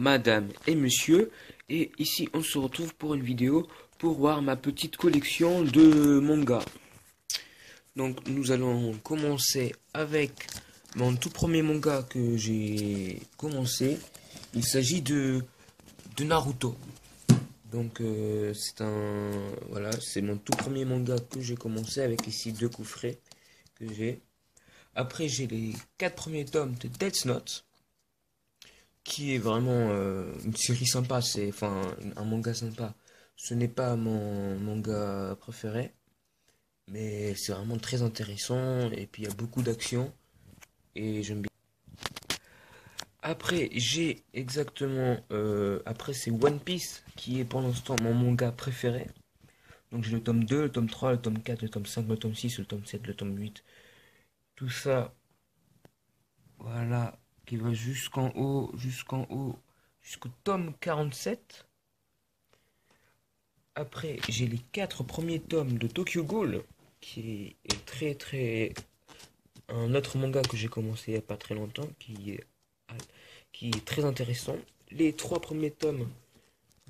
madame et monsieur. Et ici, on se retrouve pour une vidéo pour voir ma petite collection de mangas. Donc, nous allons commencer avec mon tout premier manga que j'ai commencé. Il s'agit de Naruto. Donc, c'est mon tout premier manga que j'ai commencé avec ici 2 coffrets que j'ai. Après, j'ai les 4 premiers tomes de Death Note, qui est vraiment une série sympa, un manga sympa. Ce n'est pas mon manga préféré, mais c'est vraiment très intéressant et puis il y a beaucoup d'action et j'aime bien. Après, après c'est One Piece qui est pour l'instant mon manga préféré. Donc j'ai le tome 2, le tome 3, le tome 4, le tome 5, le tome 6, le tome 7, le tome 8. Tout ça, voilà, qui va jusqu'au tome 47. Après, j'ai les 4 premiers tomes de Tokyo Ghoul, qui est un autre manga que j'ai commencé il n'y a pas très longtemps, qui est très intéressant. Les 3 premiers tomes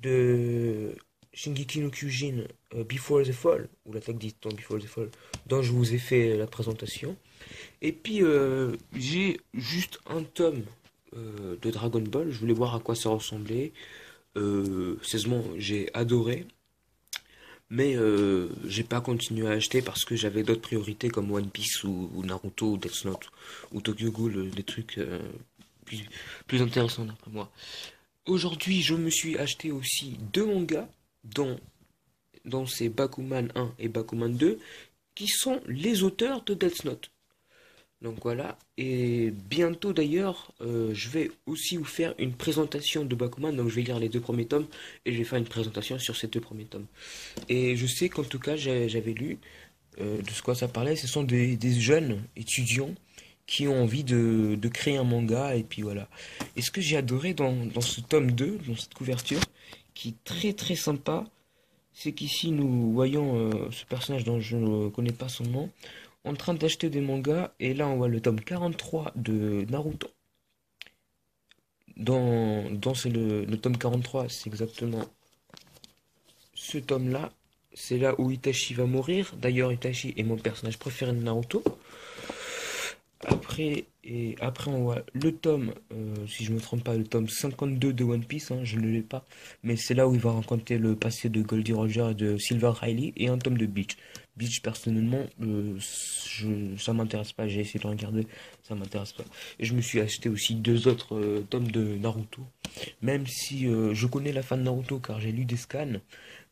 de Shingeki no Kyojin, Before the Fall, ou l'attaque des Titans Before the Fall, dont je vous ai fait la présentation. Et puis, j'ai juste un tome de Dragon Ball. Je voulais voir à quoi ça ressemblait. Sérieusement, j'ai adoré. Mais j'ai pas continué à acheter parce que j'avais d'autres priorités comme One Piece ou Naruto ou Death Note ou Tokyo Ghoul, des trucs plus intéressants d'après moi. Aujourd'hui, je me suis acheté aussi 2 mangas, dont c'est Bakuman 1 et Bakuman 2, qui sont les auteurs de Death Note. Donc voilà, et bientôt d'ailleurs, je vais aussi vous faire une présentation de Bakuman, donc je vais lire les 2 premiers tomes et je vais faire une présentation sur ces 2 premiers tomes. Et je sais qu'en tout cas, j'avais lu de ce quoi ça parlait, ce sont des jeunes étudiants qui ont envie de créer un manga, et puis voilà. Et ce que j'ai adoré dans ce tome 2, dans cette couverture, qui est très très sympa, c'est qu'ici nous voyons ce personnage dont je ne connais pas son nom, en train d'acheter des mangas, et là on voit le tome 43 de Naruto. C'est le tome 43, c'est exactement ce tome-là. C'est là où Itachi va mourir. D'ailleurs, Itachi est mon personnage préféré de Naruto. Après on voit le tome, si je me trompe pas, le tome 52 de One Piece, hein, je ne l'ai pas, mais c'est là où il va raconter le passé de Goldie Roger et de Silver Riley, et un tome de Bleach. Bleach, personnellement, ça m'intéresse pas, j'ai essayé de regarder, ça m'intéresse pas. Et je me suis acheté aussi 2 autres tomes de Naruto, même si je connais la fin de Naruto car j'ai lu des scans,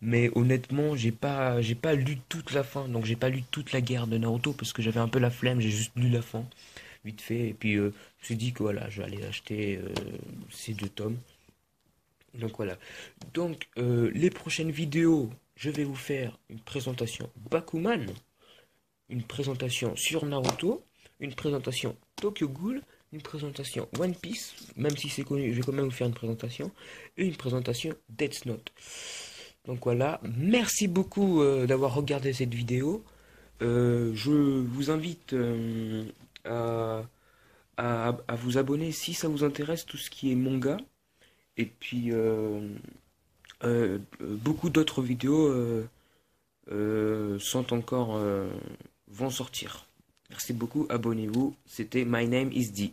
mais honnêtement, j'ai pas lu toute la fin, donc j'ai pas lu toute la guerre de Naruto parce que j'avais un peu la flemme, j'ai juste lu la fin vite fait, et puis je me suis dit que voilà, je vais aller acheter ces 2 tomes. Donc voilà. Donc les prochaines vidéos, je vais vous faire une présentation Bakuman, une présentation sur Naruto, une présentation Tokyo Ghoul, une présentation One Piece, même si c'est connu, je vais quand même vous faire une présentation, et une présentation Death Note. Donc voilà, merci beaucoup d'avoir regardé cette vidéo. Je vous invite à vous abonner si ça vous intéresse tout ce qui est manga. Et puis beaucoup d'autres vidéos vont sortir. Merci beaucoup, abonnez-vous. C'était My Name is D.